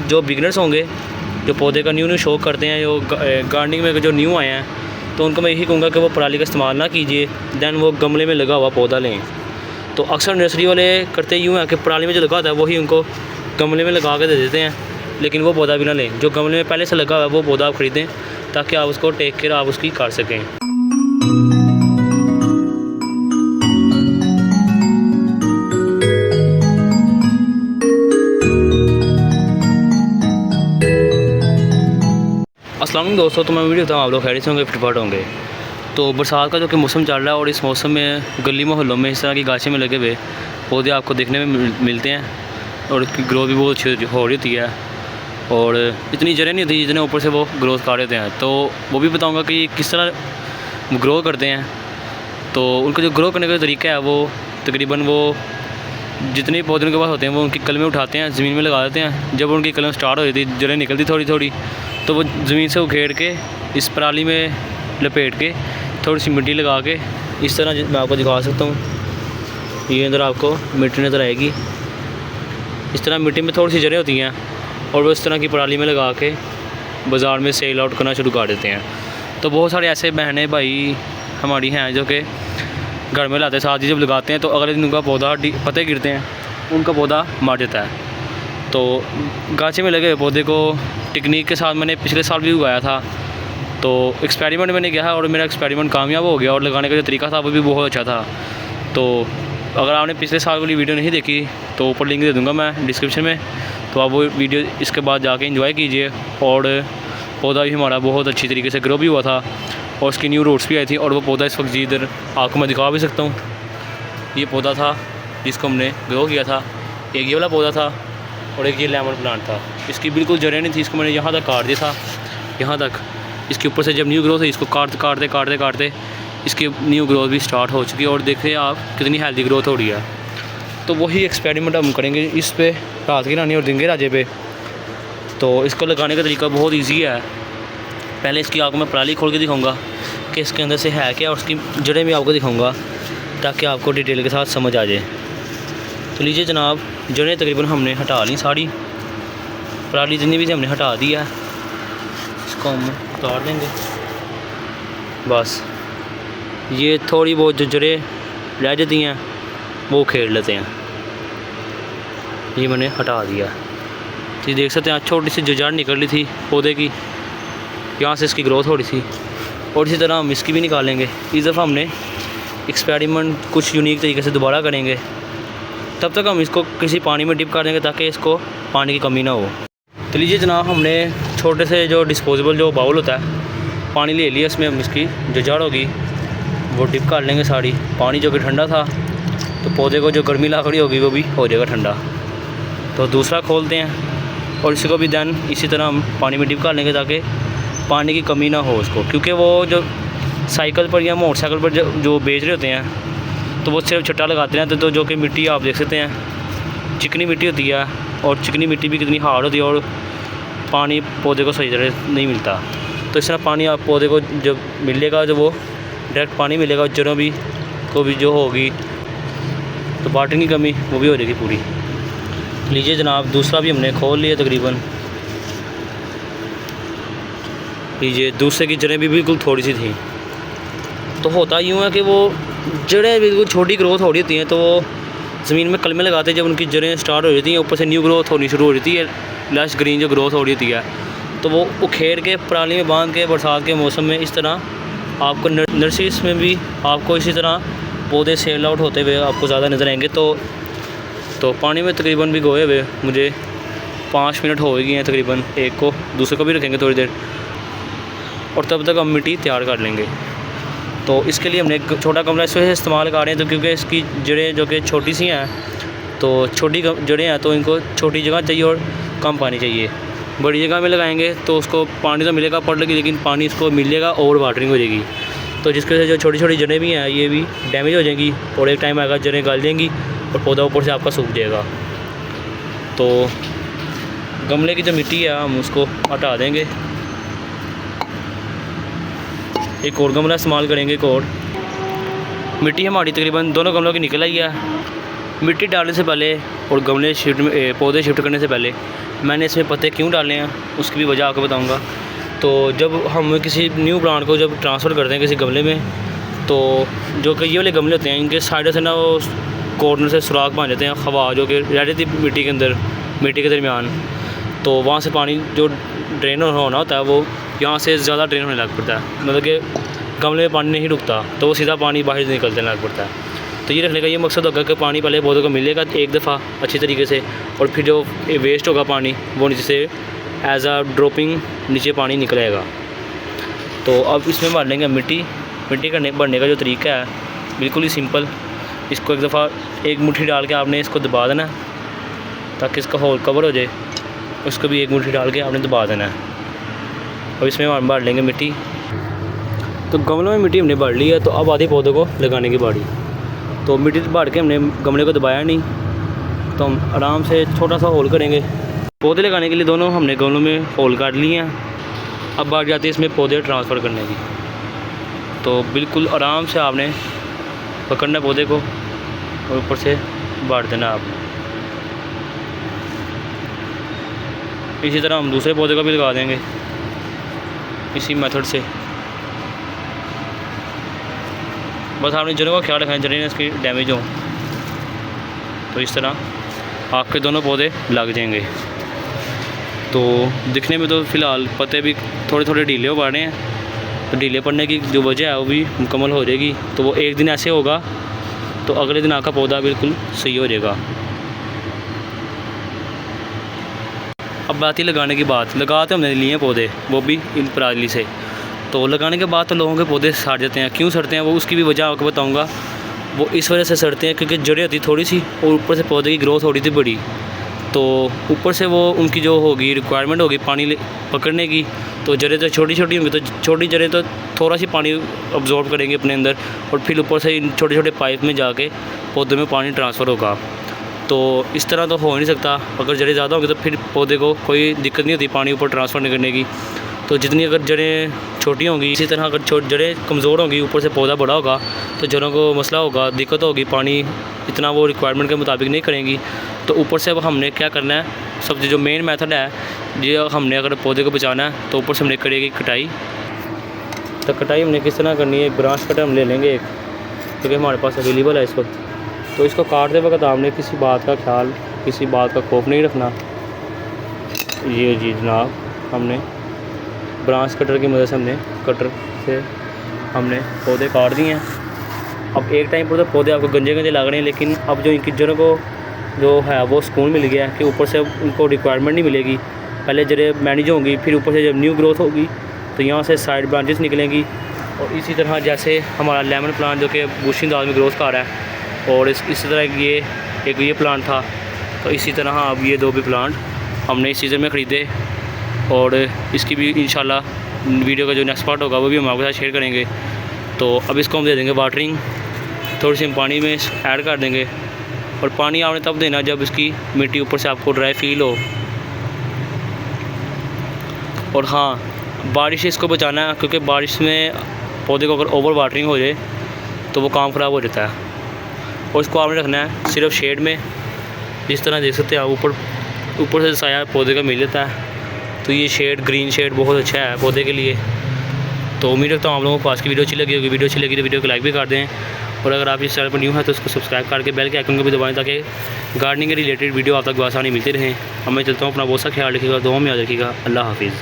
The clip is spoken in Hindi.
जो बिगनर्स होंगे, जो पौधे का न्यू शौक करते हैं, जो गार्डनिंग में जो न्यू आए हैं, तो उनको मैं यही कहूँगा कि वो पराली का इस्तेमाल ना कीजिए, दैन वो गमले में लगा हुआ पौधा लें। तो अक्सर नर्सरी वाले करते यूँ हैं कि पराली में जो लगा होता है वही उनको गमले में लगा के दे देते हैं, लेकिन वो पौधा भी ना लें। जो गमले में पहले से लगा हुआ है वो पौधा आप ख़रीदें, ताकि आप उसको टेक केयर आप उसकी कर सकें। अस्सलाम वालेकुम दोस्तों, तो मैं वीडियो बताऊँ आप लोग खैरियत से होंगे, फिटफाट होंगे। तो बरसात का जो कि मौसम चल रहा है और इस मौसम में गली मोहल्लों में इस तरह की गाछे में लगे हुए पौधे आपको देखने में मिलते हैं और उसकी ग्रोथ भी बहुत अच्छी हो रही होती है और इतनी जड़ें नहीं होती जितने ऊपर से वो ग्रोथ कर देते हैं। तो वो भी बताऊँगा कि किस तरह ग्रो करते हैं। तो उनको जो ग्रो करने का तरीका है वो तकरीबन वो जितने पौधे उनके पास होते हैं वो उनकी कलमें उठाते हैं, ज़मीन में लगा देते हैं। जब उनकी कलम स्टार्ट हो जाती है, जड़ें निकलती थोड़ी थोड़ी, तो वो ज़मीन से उखेड़ के इस पराली में लपेट के थोड़ी सी मिट्टी लगा के इस तरह मैं आपको दिखा सकता हूँ। ये अंदर आपको मिट्टी नज़र आएगी। इस तरह मिट्टी में थोड़ी सी जड़ें होती हैं और वो इस तरह की पराली में लगा के बाज़ार में सेल आउट करना शुरू कर देते हैं। तो बहुत सारे ऐसे बहनें भाई हमारी हैं जो कि घर में लाते साथ ही जब लगाते हैं तो अगले दिन उनका पौधा पत्ते गिरते हैं, उनका पौधा मर जाता है। तो गाछे में लगे हुए पौधे को टेक्निक के साथ मैंने पिछले साल भी उगाया था। तो एक्सपेरिमेंट मैंने किया है और मेरा एक्सपेरिमेंट कामयाब हो गया और लगाने का जो तरीका था वो भी बहुत अच्छा था। तो अगर आपने पिछले साल वाली वीडियो नहीं देखी तो ऊपर लिंक दे दूँगा मैं डिस्क्रिप्शन में, तो आप वो वीडियो इसके बाद जाके एंजॉय कीजिए। और पौधा भी हमारा बहुत अच्छी तरीके से ग्रो भी हुआ था और उसकी न्यू रूट्स भी आई थी। और वो पौधा इस वक्त इधर आपको मैं दिखा भी सकता हूँ। ये पौधा था जिसको हमने ग्रो किया था, एक ये वाला पौधा था और एक ये लेमन प्लांट था। इसकी बिल्कुल जड़ें नहीं थी, इसको मैंने यहाँ तक काट दिया था, यहाँ तक। इसके ऊपर से जब न्यू ग्रोथ है इसको काटते इसकी न्यू ग्रोथ भी स्टार्ट हो चुकी है और देखिए आप कितनी हेल्दी ग्रोथ हो रही है। तो वही एक्सपेरिमेंट हम करेंगे इस पे, रात की रानी और दिन के राजे पे। तो इसको लगाने का तरीका बहुत ईजी है। पहले इसकी आपको मैं पराली खोल के दिखाऊँगा कि इसके अंदर से है क्या और उसकी जड़ें भी आपको दिखाऊँगा ताकि आपको डिटेल के साथ समझ आ जाए। तो लीजिए जनाब, जड़ें तकरीबन हमने हटा ली सारी, पराली जितनी भी हमने हटा दी है, इसको हम उतार देंगे। बस ये थोड़ी बहुत जो जड़ें रह जाती हैं वो खेड़ लेते हैं। ये मैंने हटा दिया। तो देख सकते हैं छोटी सी जो जड़ निकल रही थी पौधे की, यहाँ से इसकी ग्रोथ हो रही थी और इसी तरह हम इसकी भी निकालेंगे। इस दफ़ा हमने एक्सपेरिमेंट कुछ यूनिक तरीके से दोबारा करेंगे। तब तक हम इसको किसी पानी में डिप कर देंगे ताकि इसको पानी की कमी ना हो। तो लीजिए जनाब, हमने छोटे से जो डिस्पोजेबल जो बाउल होता है पानी ले लिया, इसमें हम इसकी जो जड़ होगी वो डिप कर लेंगे सारी। पानी जो कि ठंडा था तो पौधे को जो गर्मी लग रही होगी वो भी हो जाएगा ठंडा। तो दूसरा खोलते हैं और इसको भी दैन इसी तरह हम पानी में डिप कर लेंगे ताकि पानी की कमी ना हो उसको। क्योंकि वो जो साइकिल पर या मोटरसाइकिल पर जो बेच रहे होते हैं तो वो सिर्फ छट्टा लगाते हैं। तो जो कि मिट्टी आप देख सकते हैं चिकनी मिट्टी होती है और चिकनी मिट्टी भी कितनी हार्ड होती है और पानी पौधे को सही तरह नहीं मिलता। तो इस तरह पानी आप पौधे को जब मिलेगा, जब वो डायरेक्ट पानी मिलेगा, जड़ों भी को भी जो होगी तो वाटर की कमी वो भी हो जाएगी पूरी। लीजिए जनाब, दूसरा भी हमने खोल लिया तकरीबन। लीजिए, दूसरे की जड़ें भी बिल्कुल थोड़ी सी थी। तो होता यूँ है कि वो जड़ें बिल्कुल छोटी ग्रोथ हो रही होती हैं, तो वो ज़मीन में कलमें लगाते हैं। जब उनकी जड़ें स्टार्ट हो जाती हैं, ऊपर से न्यू ग्रोथ होनी शुरू हो जाती है, लश ग्रीन जो ग्रोथ हो रही होती है, तो वो उखेड़ के पराली में बांध के बरसात के मौसम में इस तरह आपको नर्सरीज में भी आपको इसी तरह पौधे सेल आउट होते हुए आपको ज़्यादा नज़र आएंगे। तो पानी में तकरीबन भी गोए हुए मुझे 5 मिनट हो गए हैं तकरीबन, एक को दूसरे को भी रखेंगे थोड़ी देर और तब तक हम मिट्टी तैयार कर लेंगे। तो इसके लिए हमने एक छोटा गमला इस वजह से इस्तेमाल कर रहे हैं तो क्योंकि इसकी जड़ें जो कि छोटी सी हैं, तो छोटी जड़ें हैं तो इनको छोटी जगह चाहिए और कम पानी चाहिए। बड़ी जगह में लगाएंगे तो उसको पानी तो मिलेगा पड़ लगी, लेकिन पानी इसको मिलेगा ओवर वाटरिंग हो जाएगी। तो जिसकी वजह से जो छोटी छोटी जड़ें भी हैं ये भी डैमेज हो जाएंगी और एक टाइम आएगा जड़ें गल जाएंगी और पौधा ऊपर से आपका सूख जाएगा। तो गमले की जो मिट्टी है हम उसको हटा देंगे, एक और गमला इस्तेमाल करेंगे। एक और मिट्टी हमारी तकरीबन दोनों गमलों की निकल आई है मिट्टी डालने से पहले और गमले शिफ्ट में पौधे शिफ्ट करने से पहले मैंने इसमें पत्ते क्यों डाले हैं उसकी भी वजह आपको बताऊंगा। तो जब हम किसी न्यू प्लांट को जब ट्रांसफ़र करते हैं किसी गमले में, तो जो कि ये वाले गमले होते हैं इनके साइड से ना वो कॉर्नर से सुराख बन जाते हैं, हवा जो कि रह रही थी मिट्टी के अंदर, मिट्टी के दरमियान, तो वहाँ से पानी जो ड्रेन होना होता है वो यहाँ से ज़्यादा ड्रेन होने लग पड़ता है, मतलब कि गमले में पानी नहीं रुकता तो वो सीधा पानी बाहर निकलने लग पड़ता है। तो ये रखने का ये मकसद होगा कि पानी पहले पौधों को मिलेगा एक दफ़ा अच्छी तरीके से, और फिर जो वेस्ट होगा पानी वो नीचे से एज आ ड्रॉपिंग नीचे पानी निकलेगा। तो अब इसमें भर लेंगे मिट्टी का भरने का जो तरीका है बिल्कुल ही सिंपल। इसको एक दफ़ा एक मुट्ठी डाल के आपने इसको दबा देना ताकि इसका होल कवर हो जाए, उसको भी एक मुट्ठी डाल के आपने दबा देना है। अब इसमें हम भर लेंगे मिट्टी। तो गमलों में मिट्टी हमने भर ली है, तो अब आधी पौधों को लगाने की बारी। तो मिट्टी भर के हमने गमले को दबाया नहीं, तो हम आराम से छोटा सा होल करेंगे। पौधे लगाने के लिए दोनों हमने गमलों में होल काट लिए हैं। अब बात जाती है इसमें पौधे ट्रांसफ़र करने की। तो बिल्कुल आराम से आपने पकड़ना पौधे को और ऊपर से बांट देना आपने। इसी तरह हम दूसरे पौधे को भी लगा देंगे इसी मेथड से। बस आपने जड़ों का ख्याल रखना है, जड़ें इसकी डैमेज हो, तो इस तरह आपके दोनों पौधे लग जाएंगे। तो दिखने में तो फ़िलहाल पत्ते भी थोड़े थोड़े ढीले हो पा रहे हैं, तो ढीले पड़ने की जो वजह है वो भी मुकम्मल हो जाएगी। तो वो एक दिन ऐसे होगा तो अगले दिन आपका पौधा बिल्कुल सही हो जाएगा। अब बात ही लगाने की बात, लगाते हमने लिए हैं पौधे वो भी इन पराली से। तो लगाने के बाद तो लोगों के पौधे सड़ जाते हैं। क्यों सड़ते हैं वो उसकी भी वजह आपको बताऊंगा। वो इस वजह से सड़ते हैं क्योंकि जड़ें होती थोड़ी सी और ऊपर से पौधे की ग्रोथ हो रही थी बड़ी, तो ऊपर से वो उनकी जो होगी रिक्वायरमेंट होगी पानी पकड़ने की, तो जड़ें तो छोटी छोटी होंगी, तो छोटी जड़ें तो थोड़ा सी पानी अब्जॉर्ब करेंगे अपने अंदर, और फिर ऊपर से इन छोटे छोटे पाइप में जाके पौधे में पानी ट्रांसफ़र होगा। तो इस तरह तो हो नहीं सकता। अगर जड़ें ज़्यादा होंगी तो फिर पौधे को कोई दिक्कत नहीं होती पानी ऊपर ट्रांसफ़र नहीं करने की। तो जितनी अगर जड़ें छोटी होंगी, इसी तरह अगर जड़ें कमज़ोर होंगी, ऊपर से पौधा बड़ा होगा, तो जड़ों को मसला होगा, दिक्कत होगी, पानी इतना वो रिक्वायरमेंट के मुताबिक नहीं करेंगी। तो ऊपर से अब हमने क्या करना है, सबसे जो मेन मेथड है, ये हमने अगर पौधे को बचाना है तो ऊपर से हमने करेगी कटाई। तो कटाई हमने किस तरह करनी है, एक ब्रांच कटर हम ले लेंगे एक, क्योंकि हमारे पास अवेलेबल है इस वक्त। तो इसको काटते वक्त आपने किसी बात का ख्याल, किसी बात का खौफ नहीं रखना। ये जी जनाब, हमने ब्रांच कटर की मदद से हमने पौधे काट दिए हैं। अब एक टाइम पर तो पौधे आपको गंजे गंजे लग रहे हैं, लेकिन अब जो इनकी जड़ों को जो है वो सुकून मिल गया है कि ऊपर से उनको रिक्वायरमेंट नहीं मिलेगी। पहले जड़ें मैनेज होंगी, फिर ऊपर से जब न्यू ग्रोथ होगी तो यहाँ से साइड ब्रांचेस निकलेंगी। और इसी तरह जैसे हमारा लेमन प्लांट जो कि बुशिंग दाल में ग्रोथ कर रहा है, और इसी तरह ये प्लांट था, तो इसी तरह अब ये दो भी प्लांट हमने इस सीज़न में ख़रीदे, और इसकी भी इंशाल्लाह वीडियो का जो नेक्स्ट पार्ट होगा वो भी हम आपके साथ शेयर करेंगे। तो अब इसको हम दे देंगे वाटरिंग, थोड़ी सी हम पानी में ऐड कर देंगे। और पानी आपने तब देना जब इसकी मिट्टी ऊपर से आपको ड्राई फील हो। और हाँ, बारिश से इसको बचाना है, क्योंकि बारिश में पौधे को अगर ओवर वाटरिंग हो जाए तो वो काम ख़राब हो जाता है। और इसको आपने रखना है सिर्फ शेड में, जिस तरह देख सकते हैं आप ऊपर से साया पौधे का मिल जाता है। तो ये शेड, ग्रीन शेड बहुत अच्छा है पौधे के लिए। तो उम्मीद रखता हूँ आप लोगों को आज की वीडियो अच्छी लगी होगी। वीडियो अच्छी लगी तो वीडियो को लाइक भी कर दें, और अगर आप इस चैनल पर न्यू हैं तो उसको सब्सक्राइब करके बेल के आइकन को भी दबाएं ताकि गार्डनिंग के रिलेटेड वीडियो आप तक आसानी मिलती रहे। अब मैं चलता हूँ, अपना बहुत सा ख्याल रखिएगा, दुआ में याद रखिएगा। अल्लाह हाफिज़।